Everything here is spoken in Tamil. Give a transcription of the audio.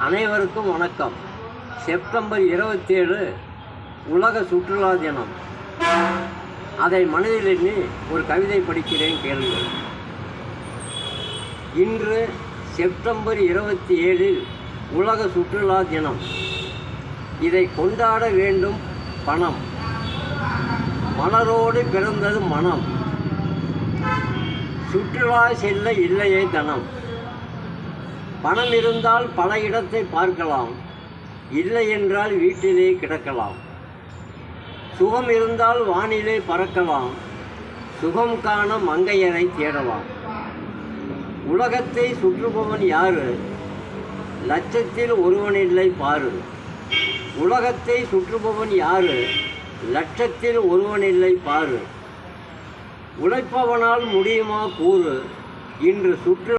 அனைவருக்கும் வணக்கம். செப்டம்பர் 27 உலக சுற்றுலா தினம். அதை மனதில் எண்ணி ஒரு கவிதை படிக்கிறேன், கேளுங்கள். இன்று செப்டம்பர் 27 உலக சுற்றுலா தினம். இதை கொண்டாட வேண்டும் பணம். மலரோடு பிறந்தது மனம். சுற்றுலா செல்ல இல்லையே தனம். பணம் இருந்தால் பல இடத்தை பார்க்கலாம், இல்லை என்றால் வீட்டிலே கிடக்கலாம். சுகம் இருந்தால் வானிலே பறக்கலாம், சுகம் காண மங்கையரை தேடலாம். உலகத்தை சுற்றுபவன் யாரு? லட்சத்தில் ஒருவனில்லை பாரு. உலகத்தை சுற்றுபவன் யாரு? லட்சத்தில் ஒருவனில்லை பாரு. உழைப்பவனால் முடியுமா கூறு? இன்று சுற்று